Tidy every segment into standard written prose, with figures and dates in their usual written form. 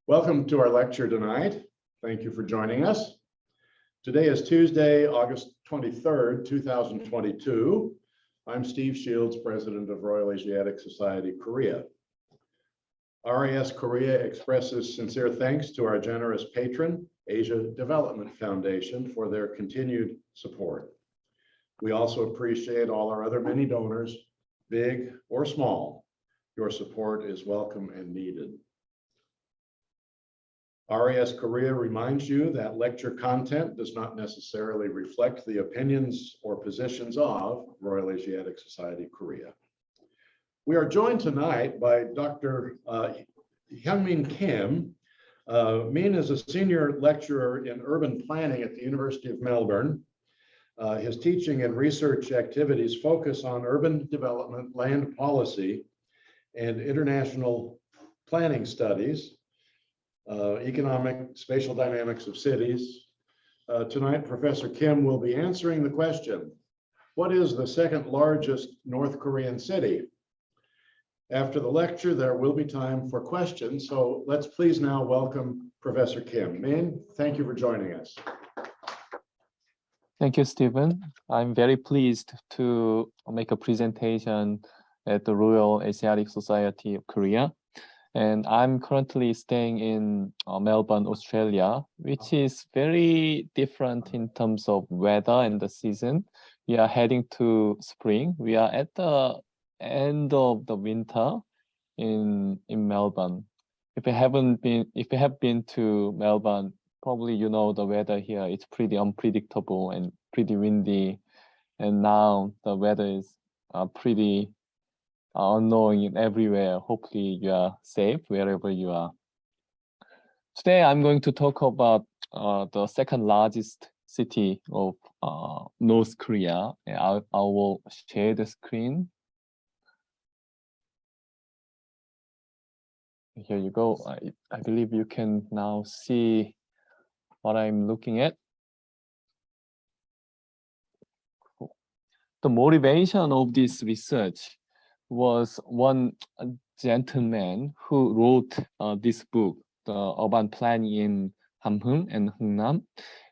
Welcome to our lecture tonight. Thank you for joining us. Today is Tuesday, August 23rd, 2022. I'm Steve Shields, President of Royal Asiatic Society, Korea. RAS Korea expresses sincere thanks to our generous patron, Asia Development Foundation, for their continued support. We also appreciate all our other many donors, big or small. Your support is welcome and needed. RAS Korea reminds you that lecture content does not necessarily reflect the opinions or positions of Royal Asiatic Society, Korea. We are joined tonight by Dr. Hyung Min KIM. Min is a senior lecturer in urban planning at the University of Melbourne. His teaching and research activities focus on urban development, land policy, and international planning studies, economic, spatial dynamics of cities. Tonight, Professor Kim will be answering the question, what is the second largest North Korean city? After the lecture, there will be time for questions. So let's please now welcome Professor Kim. Min, thank you for joining us. Thank you, Stephen. I'm very pleased to make a presentation at the Royal Asiatic Society of Korea. And I'm currently staying in Melbourne, Australia, which is very different in terms of weather and the season. We are heading to spring. We are at the end of the winter in Melbourne. If you have been to Melbourne, probably you know the weather here. It's pretty unpredictable and pretty windy. And now the weather is pretty unknown everywhere. Hopefully you are safe wherever you are. Today I'm going to talk about the second largest city of North Korea. I will share the screen. Here you go. I believe you can now see what I'm looking at. The motivation of this research was one gentleman who wrote this book, The Urban Planning in Hamhung and Hungnam.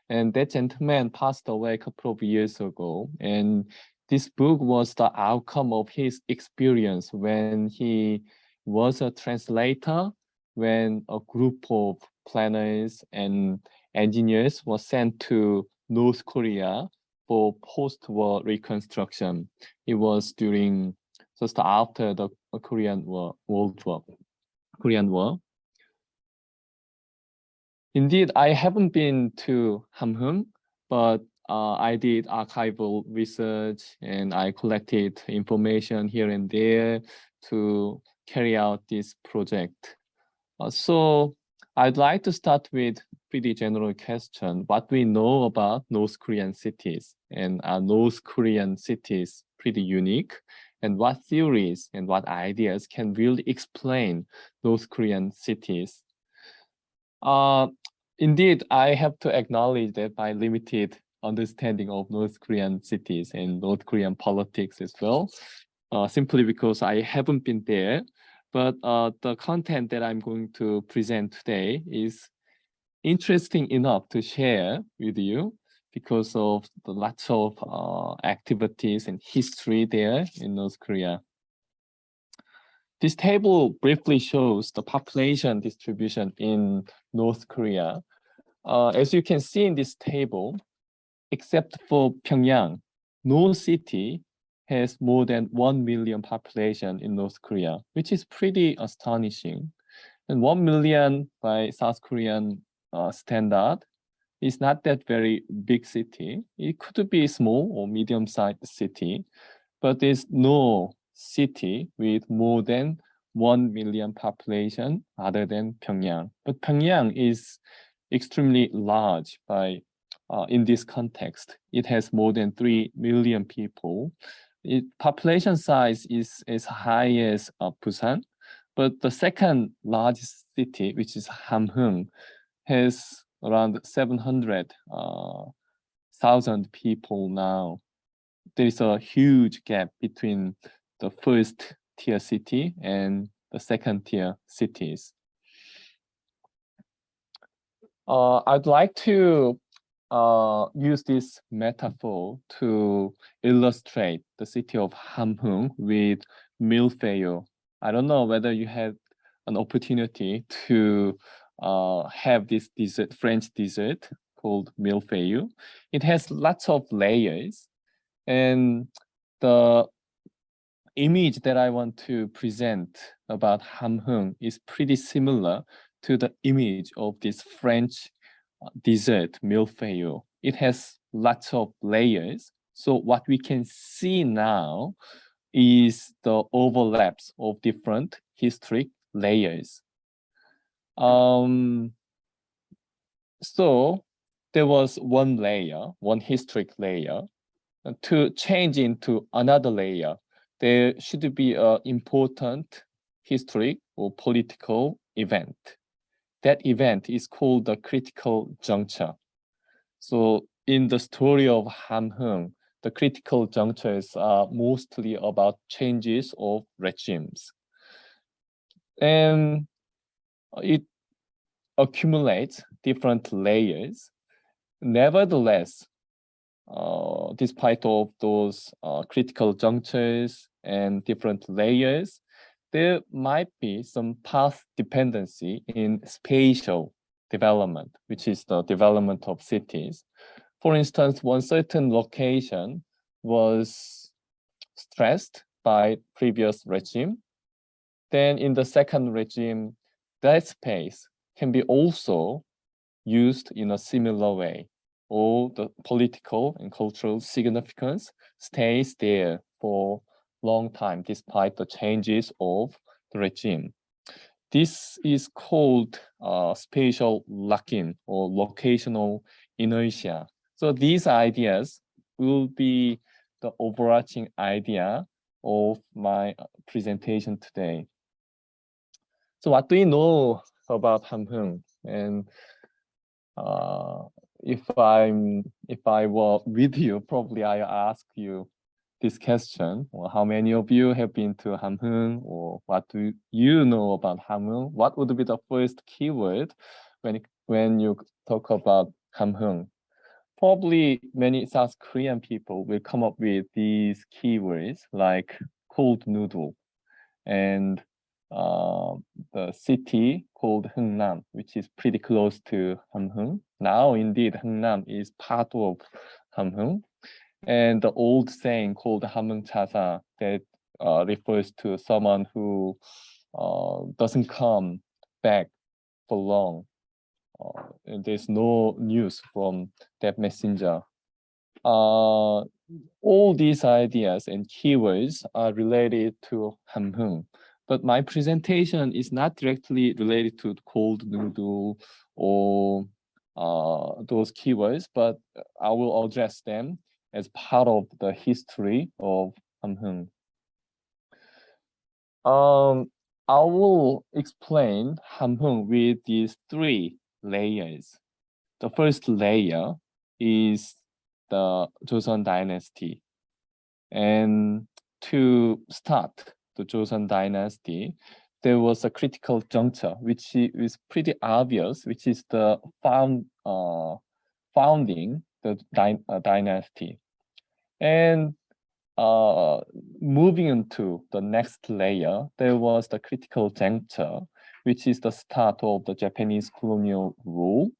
And that gentleman passed away a couple of years ago. And this book was the outcome of his experience when he was a translator, when a group of planners and engineers were sent to North Korea for post-war reconstruction. It was during just after the Korean War. Indeed, I haven't been to Hamhung, but I did archival research and I collected information here and there to carry out this project. So I'd like to start with pretty general question, what we know about North Korean cities, and are North Korean cities pretty unique? And what theories and what ideas can really explain North Korean cities? Indeed, I have to acknowledge that my limited understanding of North Korean cities and North Korean politics as well, simply because I haven't been there. But the content that I'm going to present today is interesting enough to share with you because of the lots of activities and history there in North Korea. This table briefly shows the population distribution in North Korea. As you can see in this table, except for Pyongyang, no city has more than 1 million population in North Korea, which is pretty astonishing. And 1 million by South Korean standard is not that very big city. It could be small or medium-sized city, but there's no city with more than 1 million population other than Pyongyang. But Pyongyang is extremely large by in this context. It has more than 3 million people. Its population size is as high as Busan, but the second largest city, which is Hamhung, has around 700,000 people now. There is a huge gap between the first tier city and the second tier cities. I'd like to use this metaphor to illustrate the city of Hamhung with milfeu. I don't know whether you had an opportunity to have this dessert, French dessert called milfeu. It has lots of layers, and the image that I want to present about Hamhung is pretty similar to the image of this French dessert, milfeu. It has lots of layers. So what we can see now is the overlaps of different historic layers. So there was one layer, one historic layer. To change into another layer, there should be an important historic or political event. That event is called the critical juncture. So in the story of Hamhung, the critical junctures are mostly about changes of regimes. And it accumulates different layers. Nevertheless, despite of those critical junctures and different layers, there might be some path dependency in spatial development, which is the development of cities. For instance, one certain location was stressed by previous regime. Then in the second regime, that space can be also used in a similar way. All the political and cultural significance stays there for a long time, despite the changes of the regime. This is called spatial lock-in or locational inertia. So these ideas will be the overarching idea of my presentation today. So what do you know about Hamhung? And if I were with you, probably I ask you this question: well, how many of you have been to Hamhung, or what do you know about Hamhung? What would be the first keyword when you talk about Hamhung? Probably many South Korean people will come up with these keywords like cold noodle and the city called Hungnam, which is pretty close to Hamhung. Now, indeed, Hungnam is part of Hamhung. And the old saying called Hamhung Chasa that refers to someone who doesn't come back for long. And there's no news from that messenger. All these ideas and keywords are related to Hamhung. But my presentation is not directly related to cold noodle or those keywords, but I will address them as part of the history of Hamhung. I will explain Hamhung with these three layers. The first layer is the Joseon Dynasty. And to start the Joseon Dynasty, there was a critical juncture, which is pretty obvious, which is the founding the dynasty. And moving into the next layer, there was the critical juncture, which is the start of the Japanese colonial rule.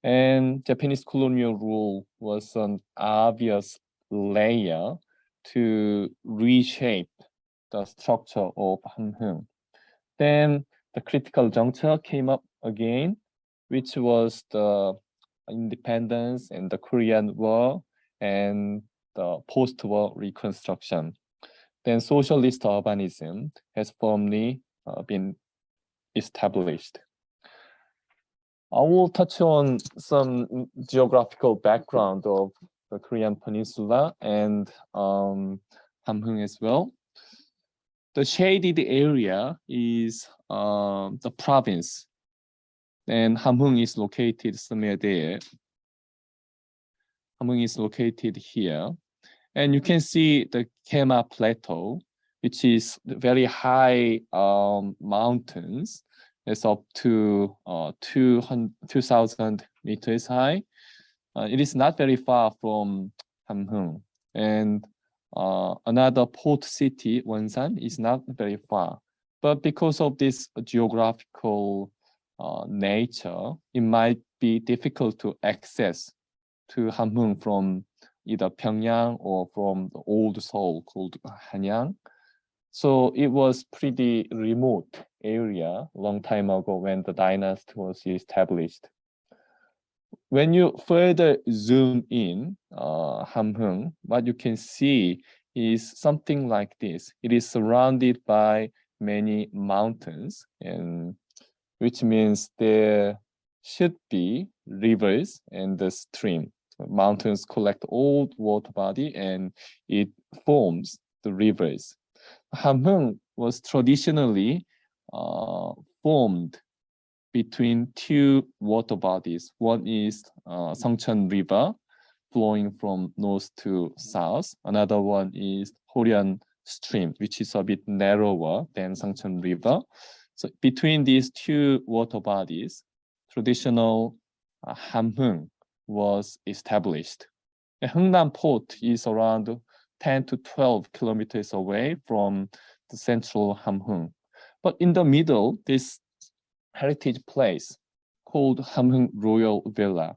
And Japanese colonial rule was an obvious layer to reshape the structure of Hamhung. Then the critical juncture came up again, which was the independence and the Korean War and the post-war reconstruction. Then socialist urbanism has firmly been established. I will touch on some geographical background of the Korean Peninsula and Hamhung as well. The shaded area is the province, and Hamhung is located somewhere there. Hamhung is located here, and you can see the Kema Plateau, which is very high mountains, It's up to 2,000 meters high. It is not very far from Hamhung. And another port city, Wonsan, is not very far. But because of this geographical nature, it might be difficult to access to Hamhung from either Pyongyang or from the old Seoul called Hanyang. So it was pretty remote area long time ago when the dynasty was established. When you further zoom in Hamhung, what you can see is something like this. It is surrounded by many mountains, and which means there should be rivers and the stream. Mountains collect old water body and it forms the rivers. Hamhung was traditionally formed between two water bodies. One is Songcheon River flowing from north to south. Another one is Horyeon Stream, which is a bit narrower than Songcheon River. So between these two water bodies, traditional Hamhung was established. The Hungnam port is around 10 to 12 kilometers away from the central Hamhung. But in the middle, this heritage place called Hamhung Royal Villa.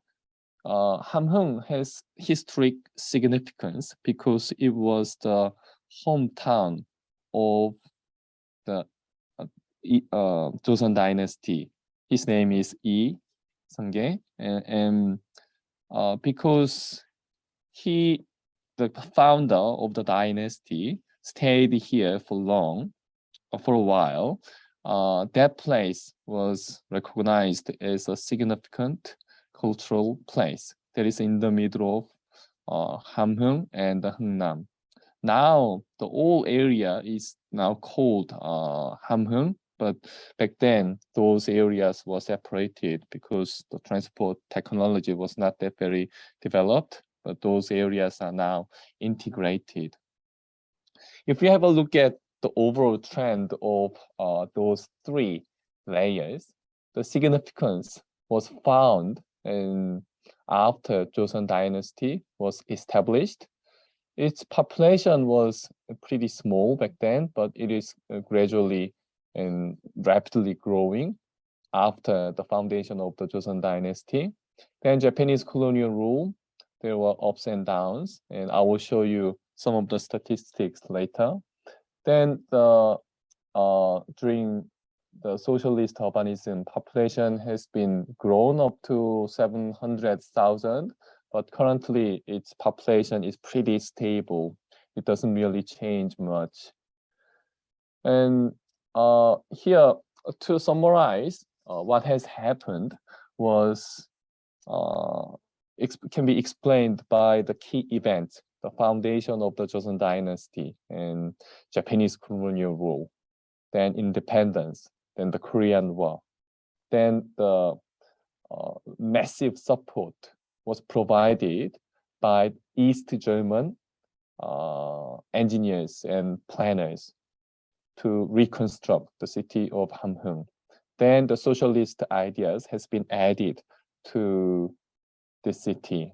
Hamhung has historic significance because it was the hometown of the Joseon Dynasty. His name is Lee Seung-ge, and because the founder of the dynasty, stayed here for a while, that place was recognized as a significant cultural place that is in the middle of Hamhung and Hungnam. Now, the whole area is now called Hamhung, but back then, those areas were separated because the transport technology was not that very developed, but those areas are now integrated. If you have a look at the overall trend of those three layers, the significance was found after Joseon Dynasty was established. Its population was pretty small back then, but it is gradually and rapidly growing after the foundation of the Joseon Dynasty. Then Japanese colonial rule, there were ups and downs, and I will show you some of the statistics later. Then during the socialist urbanism, population has been grown up to 700,000, but currently its population is pretty stable. It doesn't really change much. And here, to summarize, what has happened was can be explained by the key events: the foundation of the Joseon Dynasty and Japanese colonial rule, then independence, then the Korean War, then the massive support was provided by East German engineers and planners to reconstruct the city of Hamhung. Then the socialist ideas has been added to the city.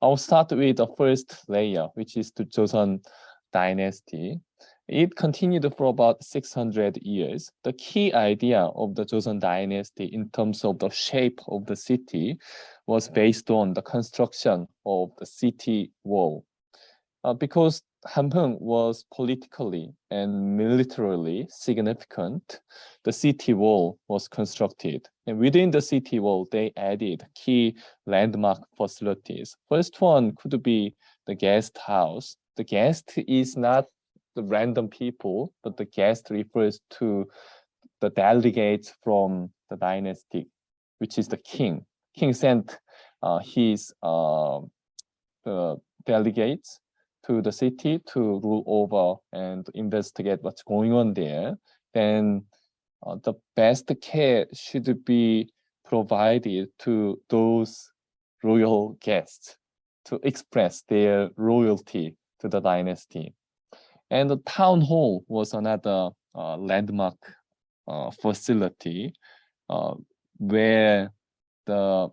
I'll start with the first layer, which is the Joseon Dynasty. It continued for about 600 years. The key idea of the Joseon Dynasty in terms of the shape of the city was based on the construction of the city wall. Because Hamhung was politically and militarily significant, the city wall was constructed. And within the city wall, they added key landmark facilities. First one could be the guest house. The guest is not the random people, but the guest refers to the delegates from the dynasty, which is the king. King sent his delegates to the city to rule over and investigate what's going on there. Then the best care should be provided to those royal guests to express their loyalty to the dynasty. And the town hall was another landmark facility where the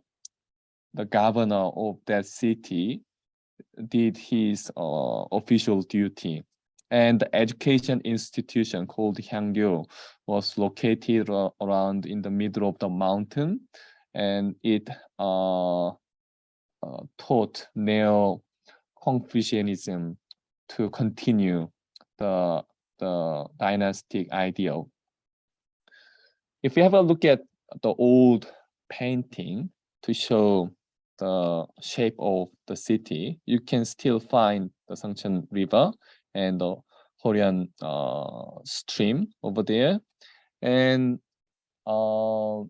governor of that city did his official duty. And the education institution called Hyung was located around in the middle of the mountain, and it taught neo-Confucianism to continue the dynastic ideal. If you have a look at the old painting to show the shape of the city, you can still find the Sangcheon River and the Korean stream over there. And the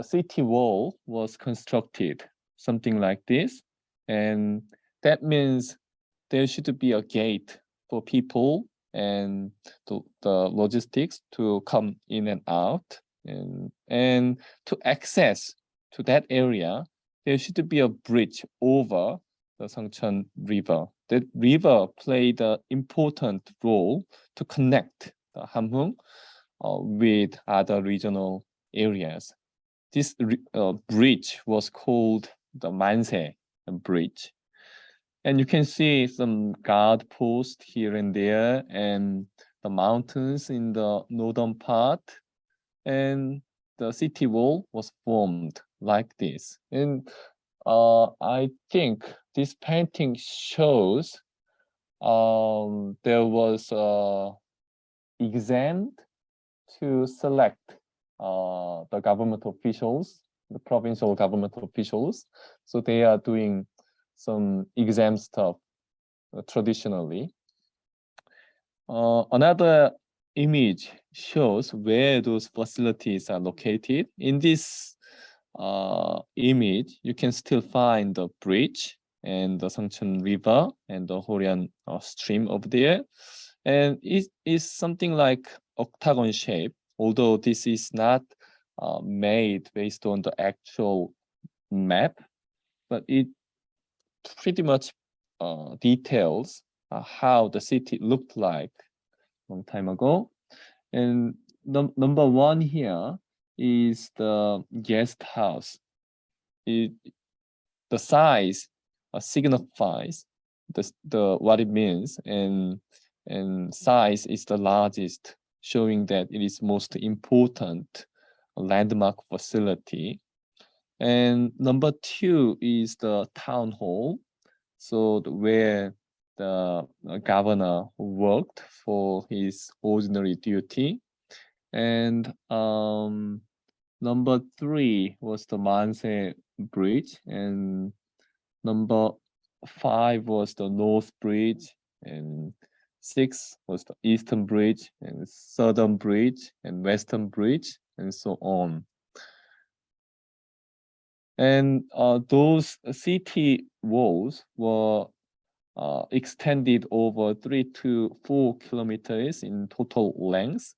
city wall was constructed something like this. And that means there should be a gate for people and the logistics to come in and out. And to access to that area, there should be a bridge over the Sangcheon River. That river played an important role to connect the Hamhung with other regional areas. This bridge was called the Manse Bridge. And you can see some guard posts here and there, and the mountains in the northern part, and the city wall was formed like this. And I think this painting shows there was an exam to select the government officials, the provincial government officials. So they are doing some exam stuff traditionally. Another image shows where those facilities are located. In this image, you can still find the bridge and the Sangcheon River and the Horean stream over there. And it is something like octagon shape, although this is not made based on the actual map, but it pretty much details how the city looked like a long time ago. And number one here is the guest house. The size signifies the what it means, and size is the largest, showing that it is most important landmark facility. And number two is the town hall, so where the governor worked for his ordinary duty. And number three was the Manse Bridge, and number five was the North Bridge, and six was the Eastern Bridge, and Southern Bridge, and Western Bridge, and so on. And those city walls were extended over 3 to 4 kilometers in total length.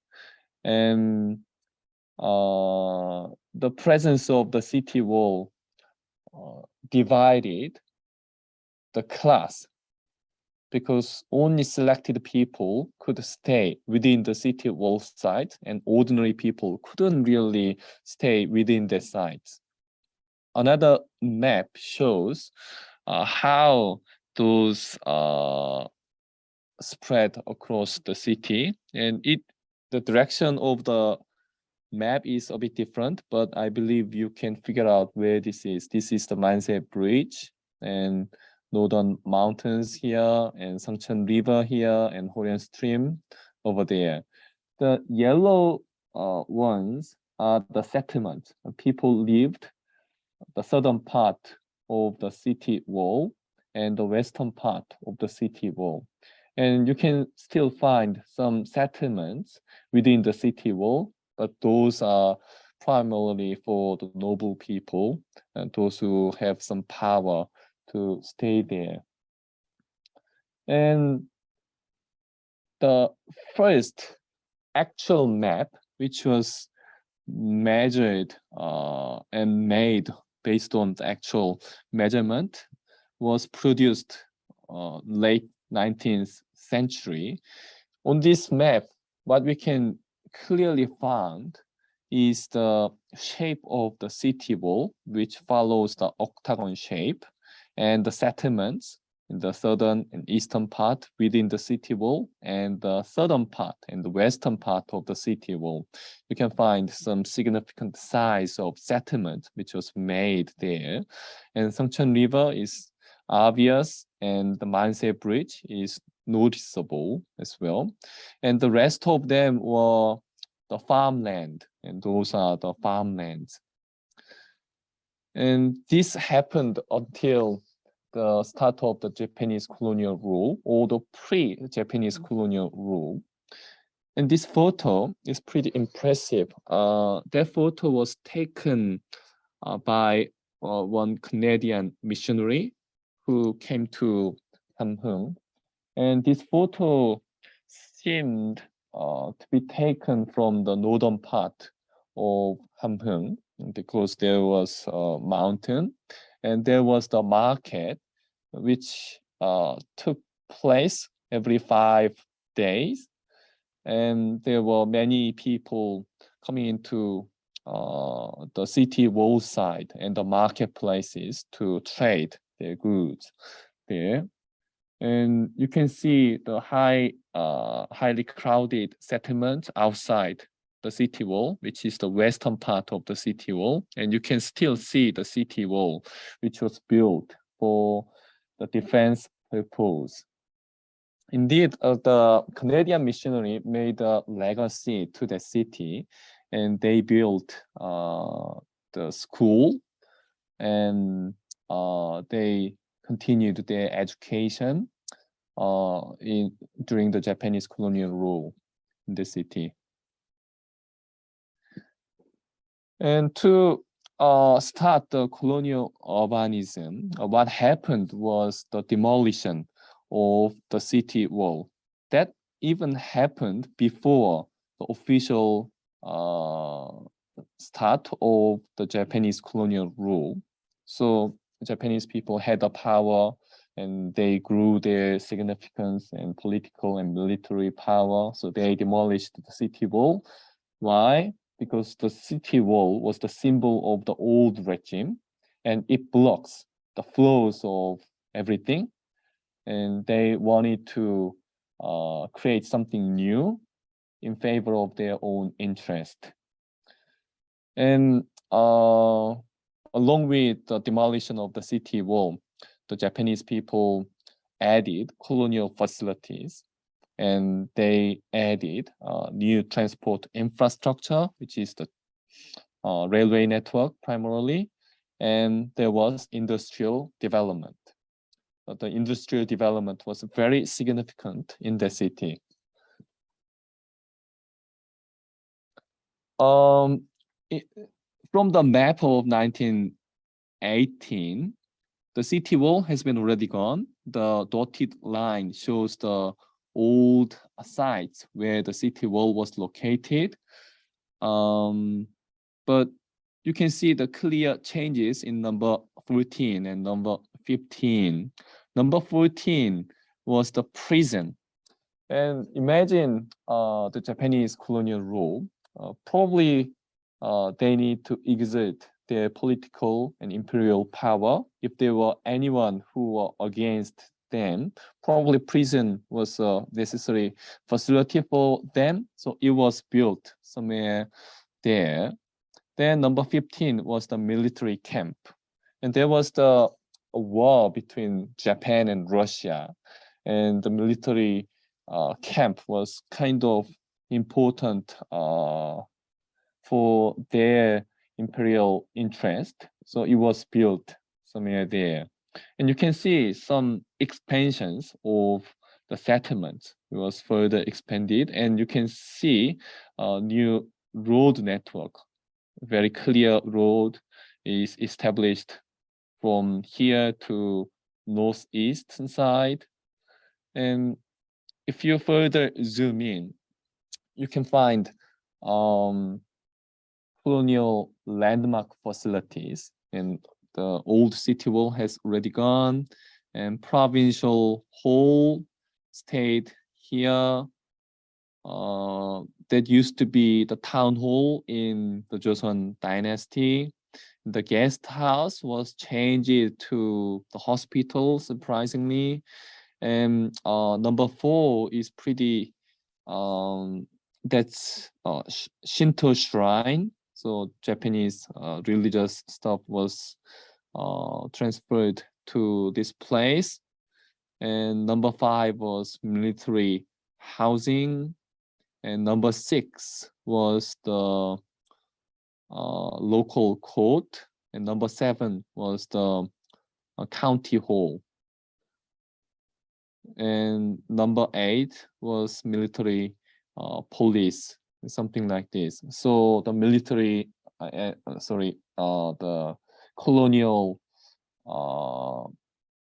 And the presence of the city wall divided the class, because only selected people could stay within the city wall site, and ordinary people couldn't really stay within the sites. Another map shows how those spread across the city, and the direction of the map is a bit different, but I believe you can figure out where this is. This is the Manse Bridge, and Northern Mountains here, and Sangcheon River here, and Horean Stream over there. The yellow ones are the settlements. People lived the southern part of the city wall and the western part of the city wall. And you can still find some settlements within the city wall, but those are primarily for the noble people and those who have some power to stay there. And the first actual map, which was measured and made based on the actual measurement, was produced late 19th century. On this map, what we can clearly find is the shape of the city wall, which follows the octagon shape, and the settlements in the southern and eastern part within the city wall, and the southern part and the western part of the city wall. You can find some significant size of settlement which was made there. And Songcheon River is obvious, and the Manse Bridge is noticeable as well. And the rest of them were the farmland, and those are the farmlands. And this happened until the start of the Japanese colonial rule, or the pre-Japanese colonial rule. And this photo is pretty impressive. That photo was taken by one Canadian missionary who came to Hamhung. And this photo seemed to be taken from the northern part of Hamhung, because there was a mountain and there was the market which took place every 5 days. And there were many people coming into the city wall side and the marketplaces to trade their goods there. And you can see the highly crowded settlement outside the city wall, which is the western part of the city wall. And you can still see the city wall, which was built for the defense purpose. Indeed, the Canadian missionary made a legacy to the city, and they built the school, and they continued their education during the Japanese colonial rule in the city. And to start the colonial urbanism, what happened was the demolition of the city wall. That even happened before the official start of the Japanese colonial rule. So the Japanese people had the power, and they grew their significance and political and military power. So they demolished the city wall. Why? Because the city wall was the symbol of the old regime, and it blocks the flows of everything. And they wanted to create something new in favor of their own interest. And along with the demolition of the city wall, the Japanese people added colonial facilities, and they added new transport infrastructure, which is the railway network primarily, and there was industrial development. But the industrial development was very significant in the city. From the map of 1918, the city wall has been already gone. The dotted line shows the old sites where the city wall was located. But you can see the clear changes in number 14 and number 15. Number 14 was the prison. And imagine the Japanese colonial rule. Probably they need to exert their political and imperial power. If there were anyone who were against them, probably prison was a necessary facility for them. So it was built somewhere there. Then number 15 was the military camp. And there was a war between Japan and Russia. And the military camp was kind of important for their imperial interest. So it was built somewhere there. And you can see some expansions of the settlement. It was further expanded, and you can see a new road network. A very clear road is established from here to northeast side. And if you further zoom in, you can find colonial landmark facilities, and the old city wall has already gone, and provincial hall stayed here. that used to be the town hall in the Joseon Dynasty. The guest house was changed to the hospital, surprisingly. And number 4 is pretty, that's Shinto shrine. So Japanese religious stuff was transferred to this place. And number 5 was military housing. And number 6 was the local court. And number 7 was the county hall. And number 8 was military police, something like this. So the military, the colonial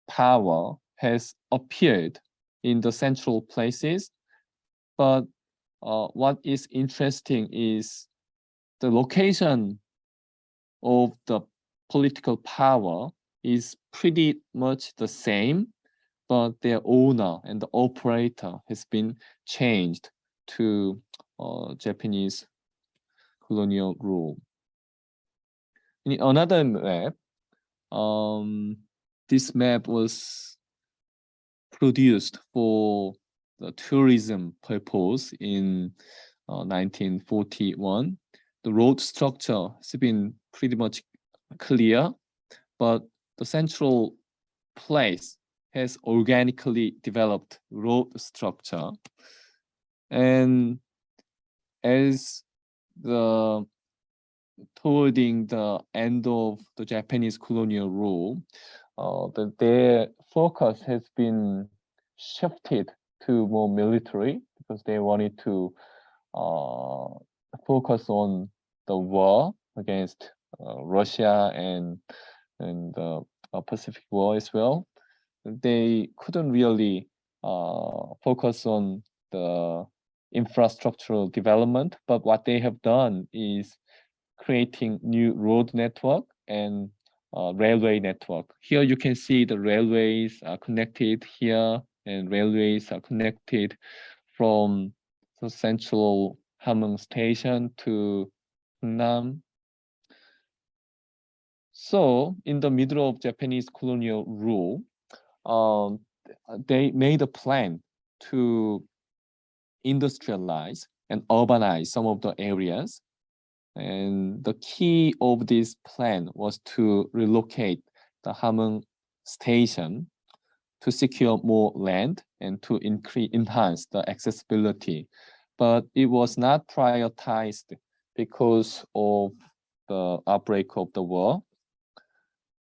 power has appeared in the central places. But what is interesting is the location of the political power is pretty much the same, but their owner and the operator has been changed to Japanese colonial rule. In another map, this map was produced for the tourism purpose in 1941. The road structure has been pretty much clear, but the central place has organically developed road structure. And as towarding the end of the Japanese colonial rule, their focus has been shifted to more military because they wanted to focus on the war against Russia and the Pacific War as well. They couldn't really focus on the infrastructural development, but what they have done is creating new road network and railway network. Here you can see the railways are connected here, and railways are connected from the central Hamhung station to Hungnam. So in the middle of Japanese colonial rule, they made a plan to industrialize and urbanize some of the areas. And the key of this plan was to relocate the Hamhung station to secure more land and to enhance the accessibility. But it was not prioritized because of the outbreak of the war.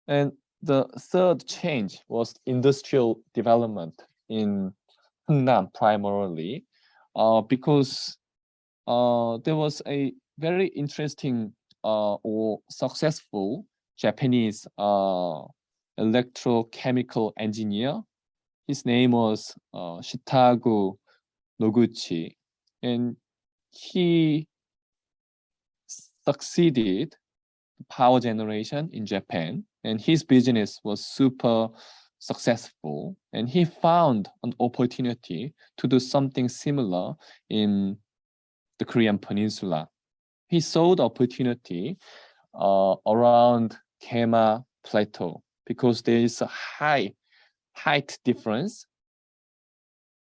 And the third change was industrial development in Hungnam primarily, because there was a very interesting or successful Japanese electrochemical engineer. His name was Shitago Noguchi, and he succeeded power generation in Japan, and his business was super successful, and he found an opportunity to do something similar in the Korean Peninsula. He saw the opportunity around Kema Plateau because there is a high height difference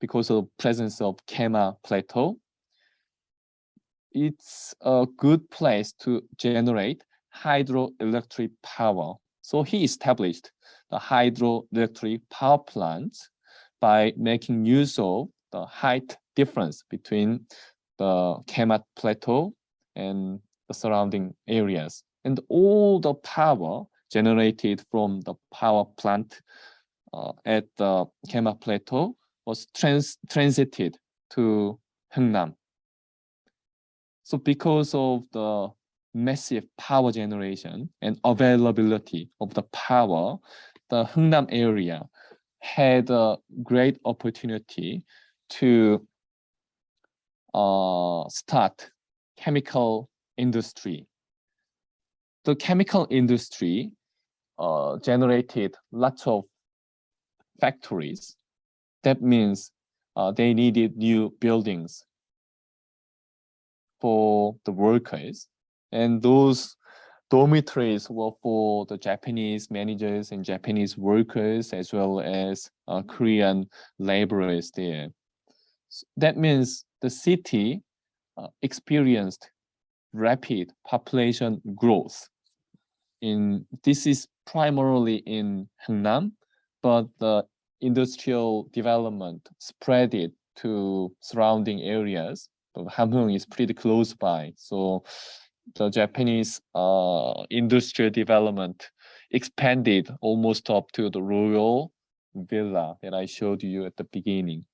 because of presence of Kema Plateau. It's a good place to generate hydroelectric power. So he established the hydroelectric power plants by making use of the height difference between the Kema Plateau and the surrounding areas. And all the power generated from the power plant at the Kema Plateau was transited to Hungnam. So because of the massive power generation and availability of the power, the Hungnam area had a great opportunity to start chemical industry. The chemical industry generated lots of factories. That means they needed new buildings for the workers, and those dormitories were for the Japanese managers and Japanese workers, as well as Korean laborers there. That means the city experienced rapid population growth. This is primarily in Hangnam, but the industrial development spread it to surrounding areas. Hamhung is pretty close by, so the Japanese industrial development expanded almost up to the royal villa that I showed you at the beginning.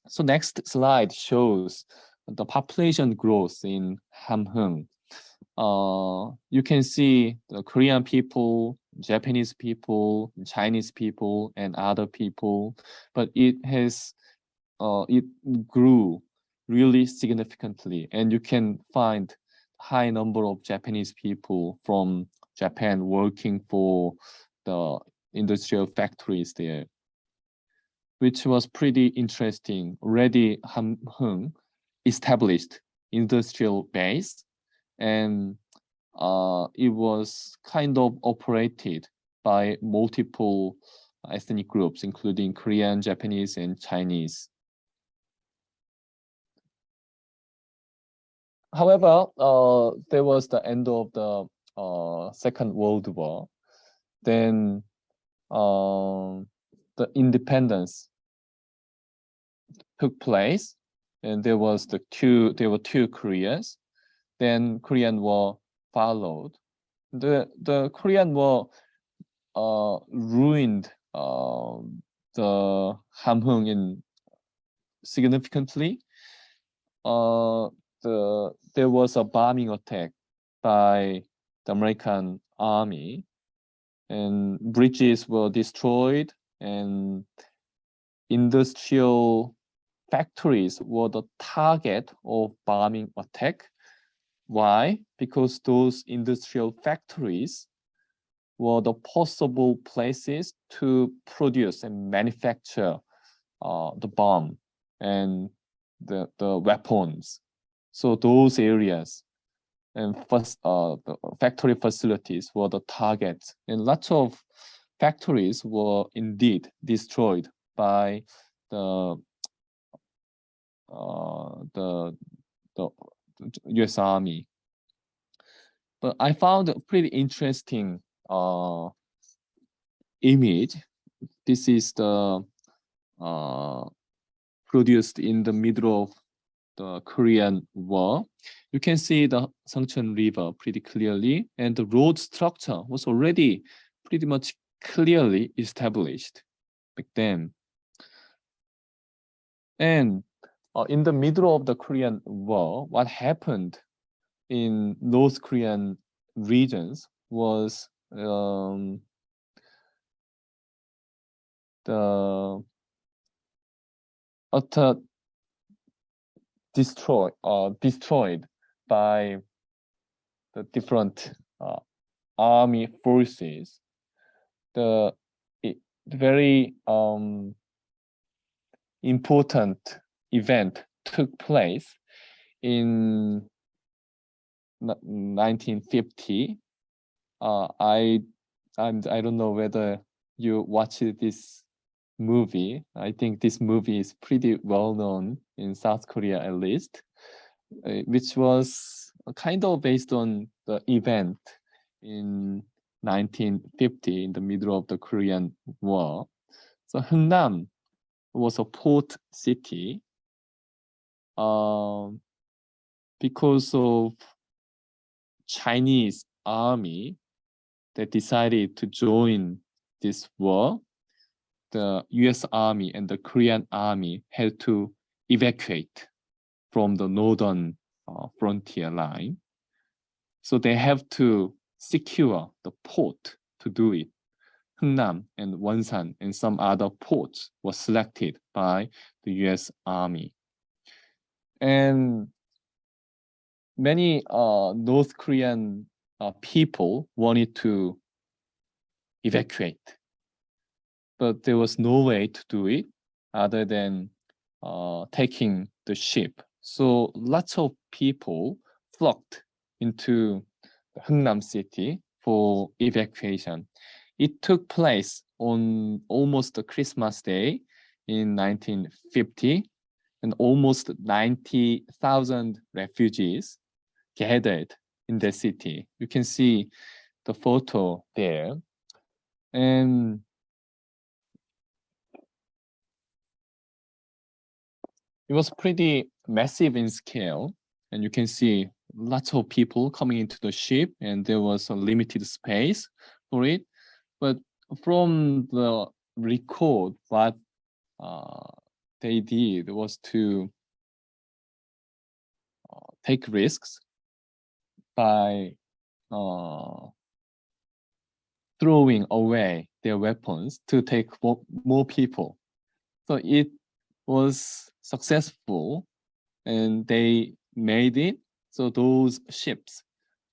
So next slide shows the population growth in Hamhung. You can see the Korean people, Japanese people, Chinese people, and other people, but it grew really significantly, and you can find high number of Japanese people from Japan working for the industrial factories there, which was pretty interesting. Already Hamhung established industrial base, and it was kind of operated by multiple ethnic groups, including Korean, Japanese, and Chinese. However, there was the end of the Second World War. Then the independence took place, and there were two Koreas. Then Korean War followed. The Korean War ruined the Hamhung in significantly. There was a bombing attack by the American army, and bridges were destroyed, and industrial factories were the target of bombing attack. Why? Because those industrial factories were the possible places to produce and manufacture the bomb and the weapons. So those areas and the factory facilities were the targets, and lots of factories were indeed destroyed by the US Army. But I found a pretty interesting image. This is the produced in the middle of the Korean War. You can see the Sangchun River pretty clearly, and the road structure was already pretty much clearly established back then. And in the middle of the Korean War, what happened in North Korean regions was the utter destroyed by the different army forces. The very important event took place in 1950. I don't know whether you watched this movie. I think this movie is pretty well known in South Korea, at least, which was kind of based on the event in 1950 in the middle of the Korean War. So Hangnam was a port city because of Chinese army that decided to join this war. The US Army and the Korean Army had to evacuate from the northern frontier line. So they have to secure the port to do it. Hangnam and Wonsan and some other ports were selected by the US Army. And many North Korean people wanted to evacuate, but there was no way to do it other than taking the ship. So lots of people flocked into the Hungnam city for evacuation. It took place on almost the Christmas Day in 1950, and almost 90,000 refugees gathered in the city. You can see the photo there. And it was pretty massive in scale. And you can see lots of people coming into the ship, and there was a limited space for it. But from the record, what they did was to take risks by throwing away their weapons to take more people. So it was successful, and they made it. So those ships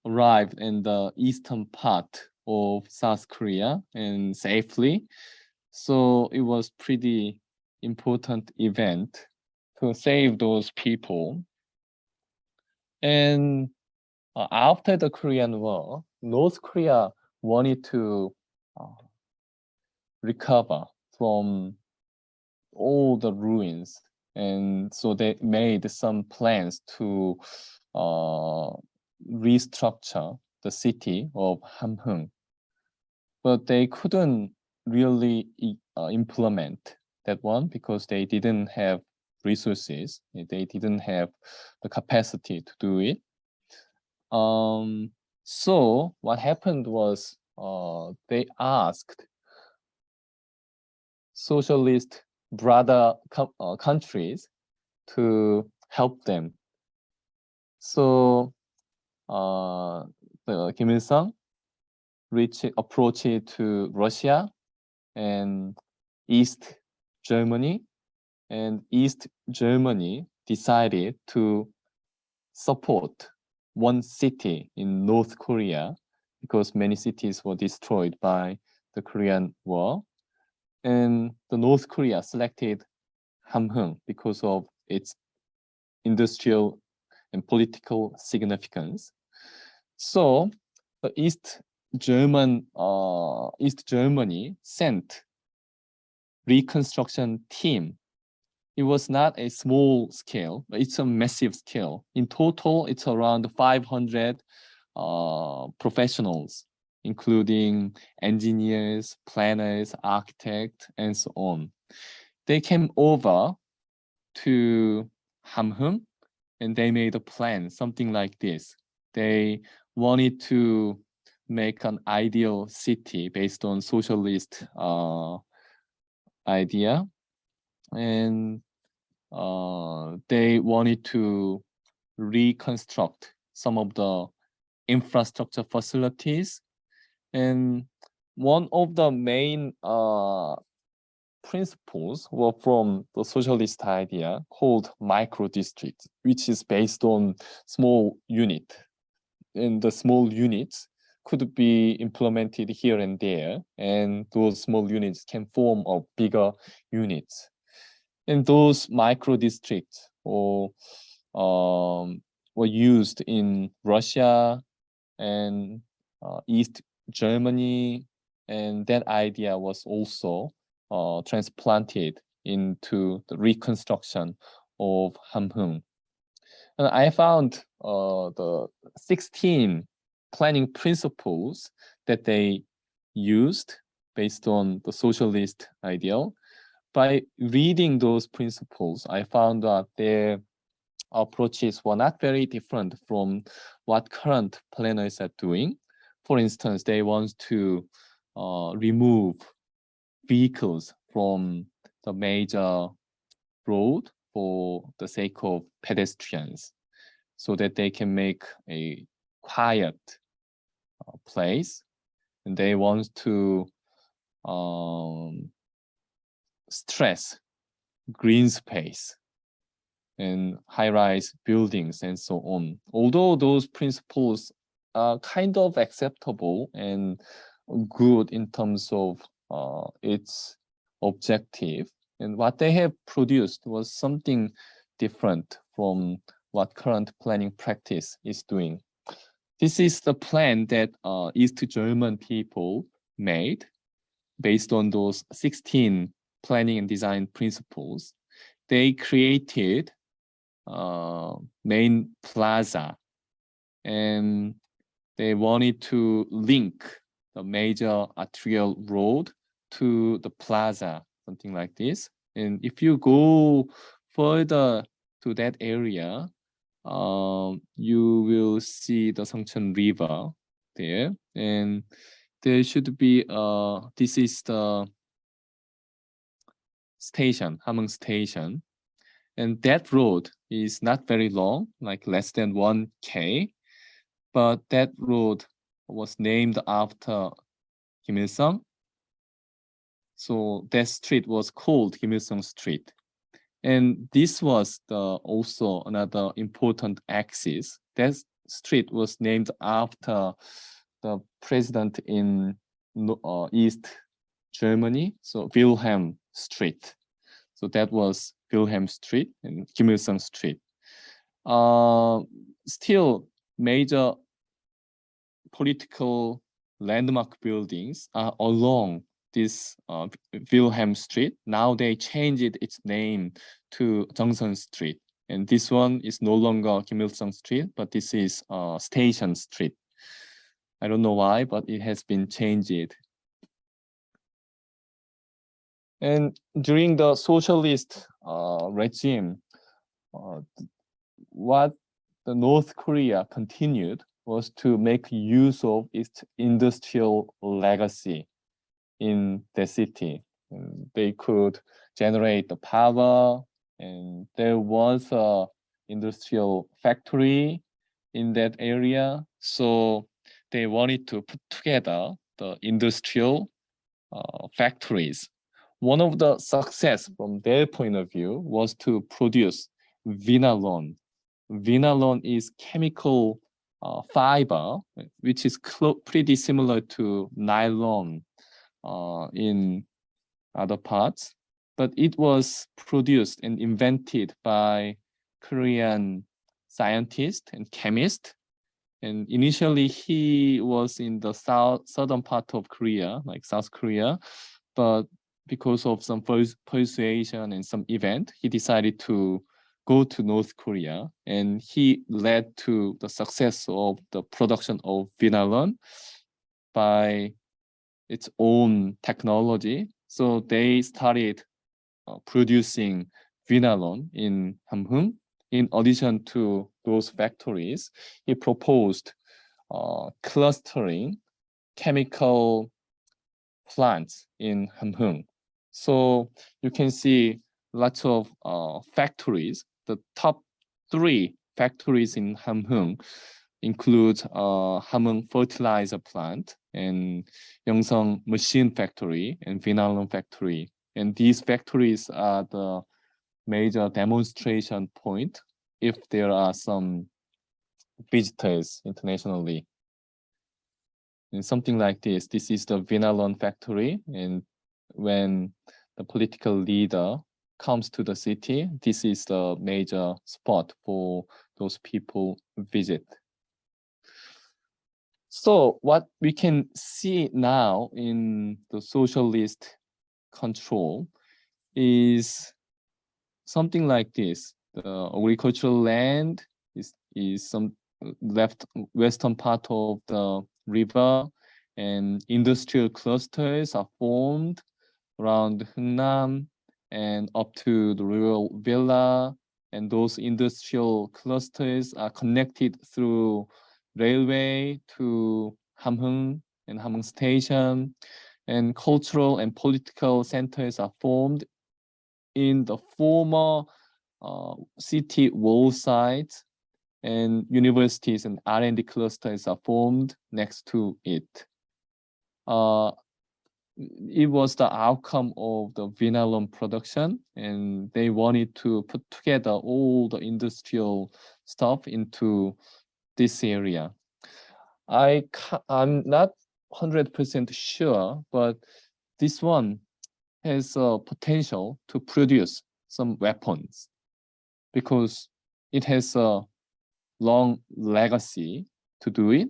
arrived in the eastern part of South Korea and safely. So it was pretty important event to save those people. And after the Korean War, North Korea wanted to recover from all the ruins, and so they made some plans to restructure the city of Hamhung, but they couldn't really implement that one because they didn't have resources. They didn't have the capacity to do it. So what happened was they asked socialist brother countries to help them. So the Kim Il-sung approached to Russia and East Germany, and East Germany decided to support one city in North Korea because many cities were destroyed by the Korean War. And the North Korea selected Hamhung because of its industrial and political significance. So the East Germany sent reconstruction team. It was not a small scale, but it's a massive scale. In total, it's around 500 professionals, including engineers, planners, architects, and so on. They came over to Hamhung, and they made a plan, something like this. They wanted to make an ideal city based on socialist idea, and they wanted to reconstruct some of the infrastructure facilities. And one of the main principles were from the socialist idea called micro district, which is based on small unit. And the small units could be implemented here and there, and those small units can form a bigger units. And those micro districts were used in Russia and East Germany, and that idea was also transplanted into the reconstruction of Hamhung. And I found the 16 planning principles that they used based on the socialist ideal. By reading those principles, I found that their approaches were not very different from what current planners are doing. For instance, they want to remove vehicles from the major road for the sake of pedestrians, so that they can make a quiet place. And they want to stress green space and high-rise buildings and so on. Although those principles are kind of acceptable and good in terms of its objective, and what they have produced was something different from what current planning practice is doing. This is the plan that East German people made based on those 16 planning and design principles. They created main plaza, and they wanted to link the major arterial road to the plaza, something like this. And if you go further to that area, you will see the Songcheon River there, and there should be this is the station, Hamhung station, and that road is not very long, like less than 1K, but that road was named after Kim Il-sung. So that street was called Kim Il-sung Street. And this was also another important axis. That street was named after the president in East Germany, so Wilhelm Street. So that was Wilhelm Street and Kim Il-sung Street. Still, major political landmark buildings are along this Wilhelm Street. Now they changed its name to Joseon Street. And this one is no longer Kim Il-sung Street, but this is Station Street. I don't know why, but it has been changed. And during the socialist regime, what the North Korea continued was to make use of its industrial legacy in the city. And they could generate the power, and there was a industrial factory in that area. So they wanted to put together the industrial factories. One of the success from their point of view was to produce vinalon. Vinalon is chemical fiber, which is pretty similar to nylon in other parts, but it was produced and invented by Korean scientist and chemist. And initially he was in the southern part of Korea, like South Korea, but because of some persuasion and some event, he decided to go to North Korea, and he led to the success of the production of vinalon by its own technology. So they started producing vinalon in Hamhung. In addition to those factories, he proposed clustering chemical plants in Hamhung. So you can see lots of factories. The top 3 factories in Hamhung include Hamhung fertilizer plant and Yeongseong machine factory and vinalon factory. And these factories are the major demonstration point if there are some visitors internationally. And something like this. This is the vinalon factory, and when the political leader comes to the city, this is the major spot for those people visit. So what we can see now in the socialist control is something like this. The agricultural land is some left western part of the river, and industrial clusters are formed around Hungnam and up to the rural villa, and those industrial clusters are connected through railway to Hamhung and Hamhung Station, and cultural and political centers are formed in the former city wall sites, and universities and R&D clusters are formed next to it. It was the outcome of the vinalon production, and they wanted to put together all the industrial stuff into this area. I'm not 100% sure, but this one has a potential to produce some weapons. because it has a long legacy to do it,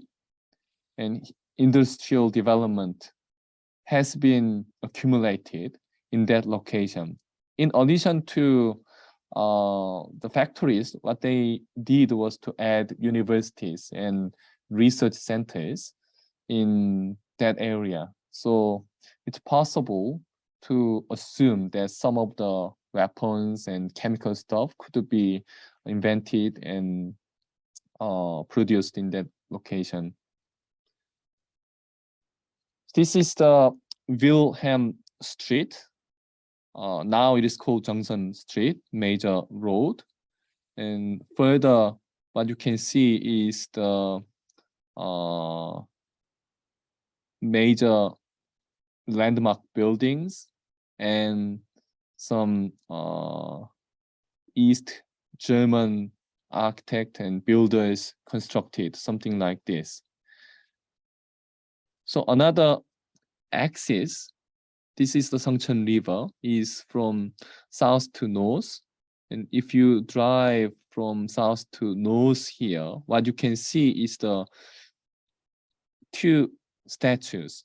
and industrial development has been accumulated in that location. In addition to the factories, what they did was to add universities and research centers in that area. So it's possible to assume that some of the weapons and chemical stuff could be invented and produced in that location. This is the Wilhelm Street. Now it is called Joseon Street, major road. And further, what you can see is the major landmark buildings and some East German architect and builders constructed something like this. So another axis, this is the Songcheon River, is from south to north. And if you drive from south to north here, what you can see is the two statues,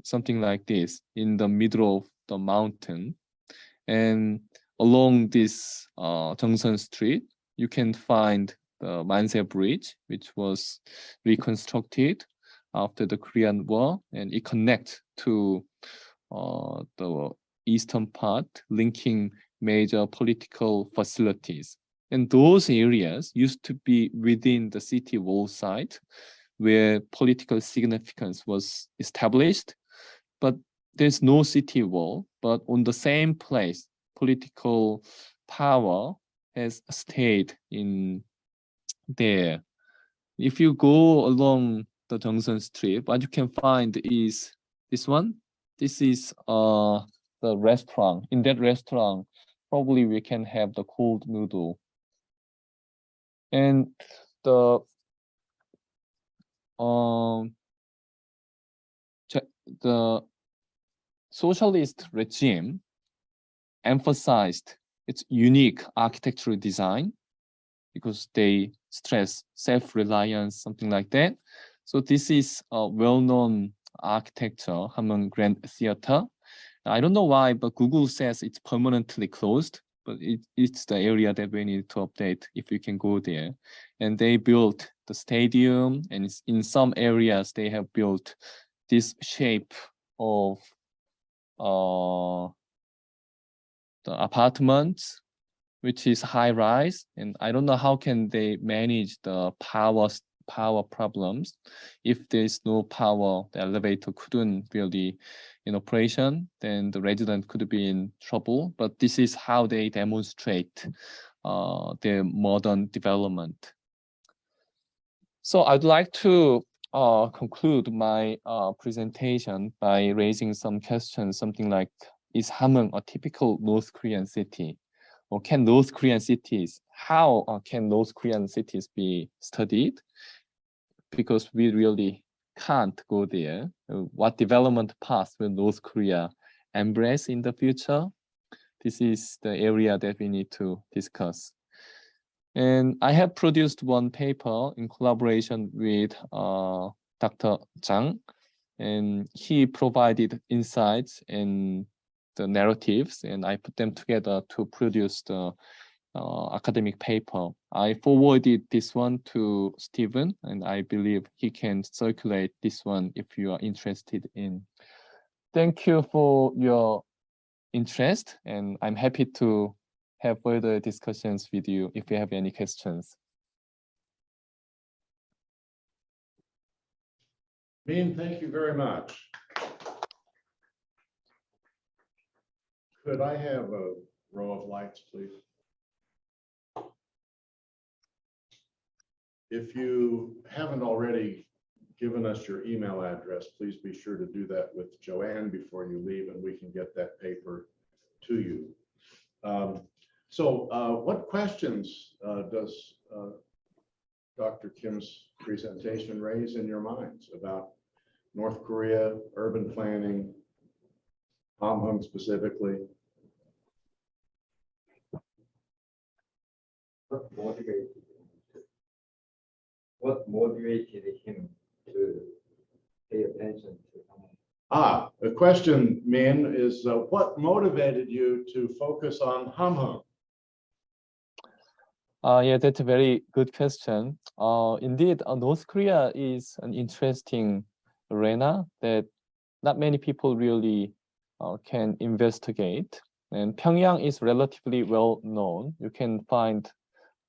something like this, in the middle of the mountain. And along this Joseon Street, you can find the Manse Bridge, which was reconstructed after the Korean War, and it connects to the eastern part, linking major political facilities. And those areas used to be within the city wall site, where political significance was established, but there's no city wall, but on the same place, political power has stayed in there. If you go along the Joseon Street, what you can find is this one. This is the restaurant. In that restaurant, probably we can have the cold noodle. And the socialist regime emphasized its unique architectural design because they stress self-reliance, something like that. So this is a well-known architecture, Hamhung Grand Theater. I don't know why, but Google says it's permanently closed, but it's the area that we need to update if you can go there. And they built the stadium, and in some areas they have built this shape of the apartments, which is high rise. And I don't know how can they manage the power problems. If there's no power, the elevator couldn't really in operation, then the resident could be in trouble. But this is how they demonstrate their modern development. So I'd like to conclude my presentation by raising some questions, something like, is Hamhung a typical North Korean city? Or can North Korean cities, how can North Korean cities be studied? Because we really can't go there. What development path will North Korea embrace in the future? This is the area that we need to discuss. And I have produced one paper in collaboration with Dr. Zhang, and he provided insights and the narratives, and I put them together to produce the academic paper. I forwarded this one to Stephen, and I believe he can circulate this one if you are interested in. Thank you for your interest, and I'm happy to have further discussions with you if you have any questions. Min, thank you very much. Could I have a row of lights, please? If you haven't already given us your email address, please be sure to do that with Joanne before you leave, and we can get that paper to you. What questions does Dr. Kim's presentation raise in your minds about North Korea, urban planning, Hamhung specifically? What motivated what motivated him to pay attention to Hamhung? The question, Min, is what motivated you to focus on Hamhung? Yeah, that's a very good question. Indeed, North Korea is an interesting arena that not many people really can investigate. And Pyongyang is relatively well known. You can find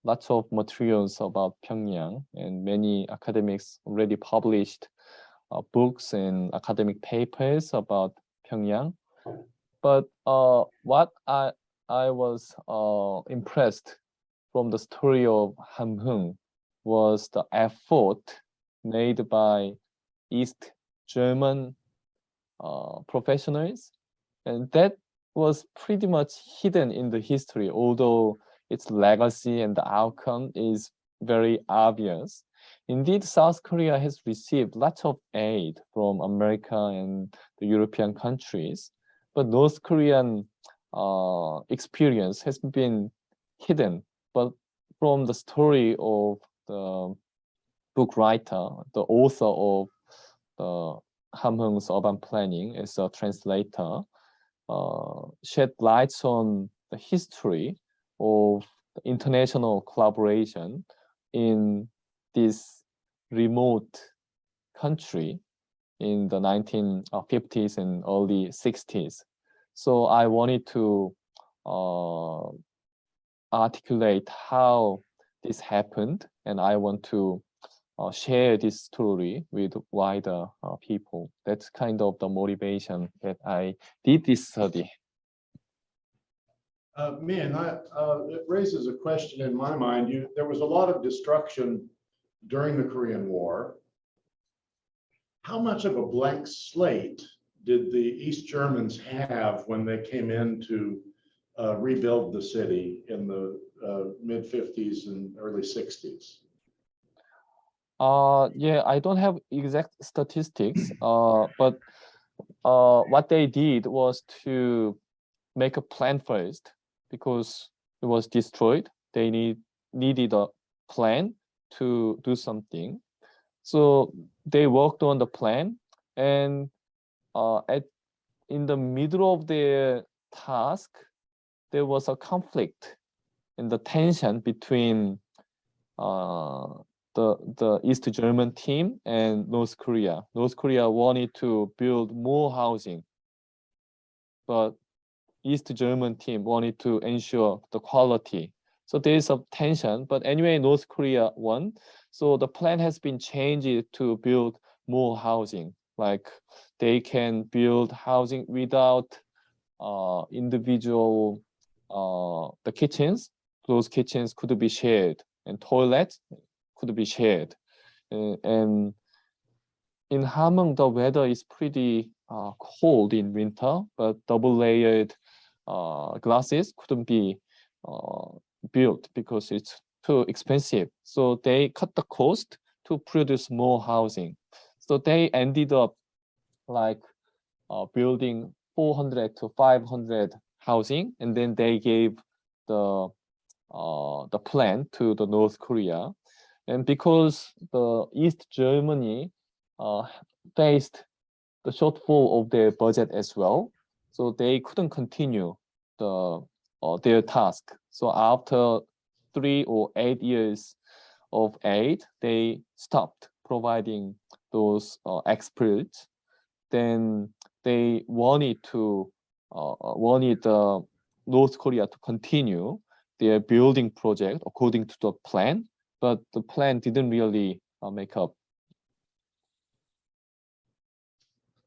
lots of materials about Pyongyang, and many academics already published books and academic papers about Pyongyang. But what I was impressed from the story of Hamhung was the effort made by East German professionals, and that was pretty much hidden in the history, although its legacy and the outcome is very obvious. Indeed, South Korea has received lots of aid from America and the European countries, but North Korean experience has been hidden. But from the story of the book writer, the author of the Hamhung's urban planning as a translator, shed lights on the history of international collaboration in this remote country in the 1950s and early 60s. So I wanted to articulate how this happened, and I want to share this story with wider people. That's kind of the motivation that I did this study. Min, it raises a question in my mind. There was a lot of destruction during the Korean War. How much of a blank slate did the East Germans have when they came in to rebuild the city in the mid-50s and early 60s? Yeah, I don't have exact statistics, but what they did was to make a plan first, because it was destroyed. They needed a plan to do something. So they worked on the plan, and in the middle of their task, there was a conflict and the tension between the East German team and North Korea. North Korea wanted to build more housing, but East German team wanted to ensure the quality. So there is a tension, but anyway, North Korea won. So the plan has been changed to build more housing. Like they can build housing without individual the kitchens. Those kitchens could be shared, and toilets could be shared. And in Hamhung, the weather is pretty cold in winter, but double-layered glasses couldn't be built because it's too expensive. So they cut the cost to produce more housing. So they ended up like building 400 to 500 housing, and then they gave the plan to the North Korea. And because the East Germany faced the shortfall of their budget as well, so they couldn't continue their task. So after 3 or 8 years of aid, they stopped providing those experts. Then they wanted North Korea to continue their building project according to the plan, but the plan didn't really make up.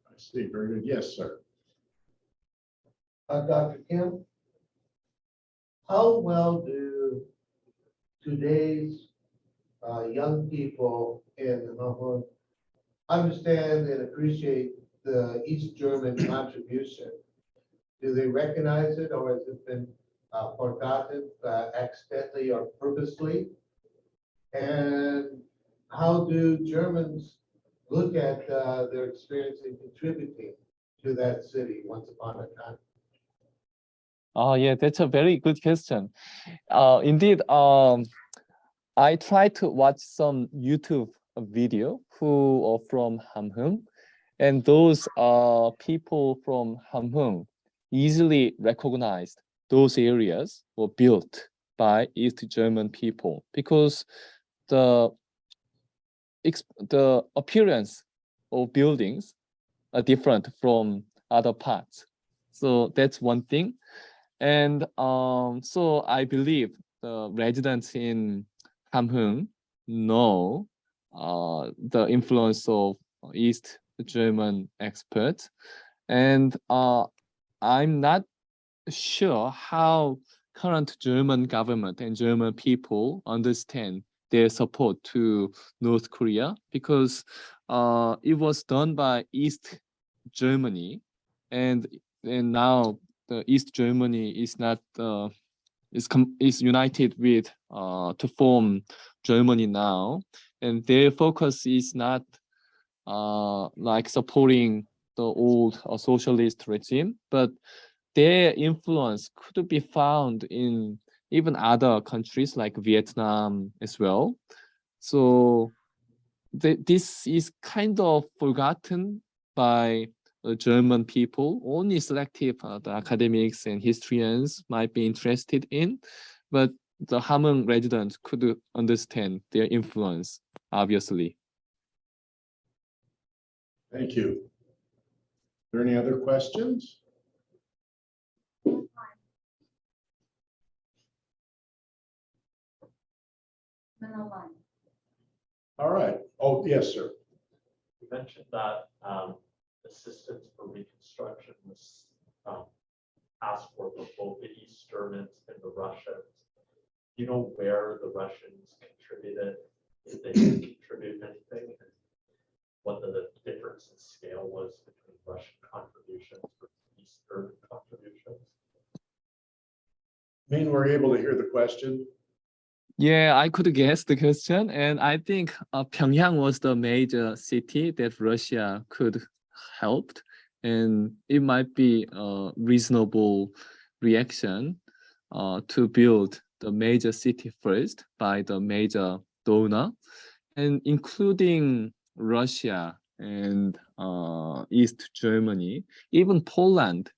I see, very good. Yes, sir. Dr. Kim, how well do today's young people in Hamhung understand and appreciate the East German contribution? Do they recognize it, or has it been forgotten accidentally or purposely? And how do Germans look at their experience in contributing to that city once upon a time? Oh yeah, that's a very good question. Indeed, I tried to watch some YouTube video who are from Hamhung, and those people from Hamhung easily recognized those areas were built by East German people because the the appearance of buildings are different from other parts. So that's one thing. And so I believe the residents in Hamhung know the influence of East German experts. And I'm not sure how current German government and German people understand their support to North Korea because it was done by East Germany, and now the East Germany is not is united with to form Germany now, and their focus is not like supporting the old socialist regime, but their influence could be found in even other countries like Vietnam as well. So this is kind of forgotten by German people. Only selective the academics and historians might be interested in, but the Hamhung residents could understand their influence, obviously. Thank you. Are there any other questions? All right. Oh, yes, sir. You mentioned that assistance for reconstruction was asked for both the East Germans and the Russians. Do you know where the Russians contributed, if they did contribute anything, and what the difference in scale was between Russian contributions versus East German contributions? Mean we're able to hear the question? Yeah, I could guess the question, and I think Pyongyang was the major city that Russia could help, and it might be a reasonable reaction to build the major city first by the major donor, and including Russia and East Germany, even Poland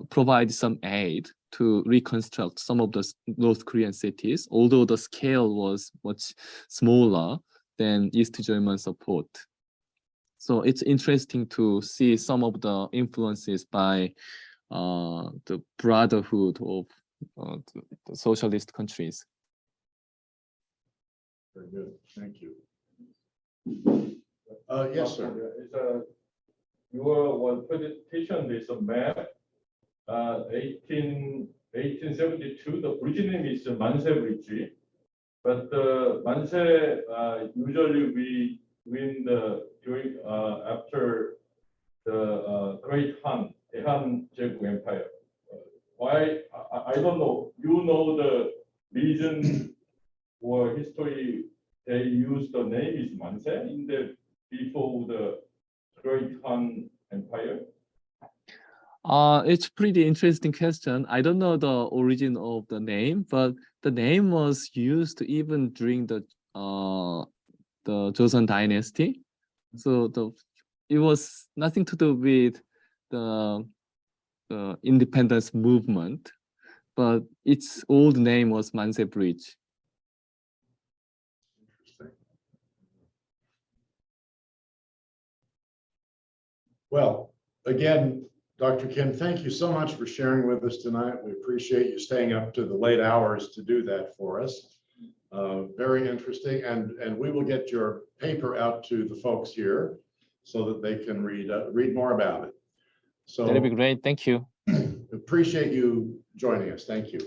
provide some aid to reconstruct some of the North Korean cities, although the scale was much smaller than East German support. So it's interesting to see some of the influences by the brotherhood of the socialist countries. Very good. Thank you. Yes, sir. Your presentation is a map. 1872, the bridge name is Manse Bridge, but the Manse usually we win the during after the Great Han Daehan Jeongeuk Empire. Why I don't know. You know the reason or history they use the name is Manse in the before the Great Han Empire. It's pretty interesting question. I don't know the origin of the name, but the name was used even during the Joseon Dynasty. So it was nothing to do with the independence movement, but its old name was Manse Bridge. Interesting. Well, again, Dr. Kim, thank you so much for sharing with us tonight. We appreciate you staying up to the late hours to do that for us. Very interesting, and we will get your paper out to the folks here so that they can read more about it. So That'd be great. Thank you. appreciate you joining us. Thank you.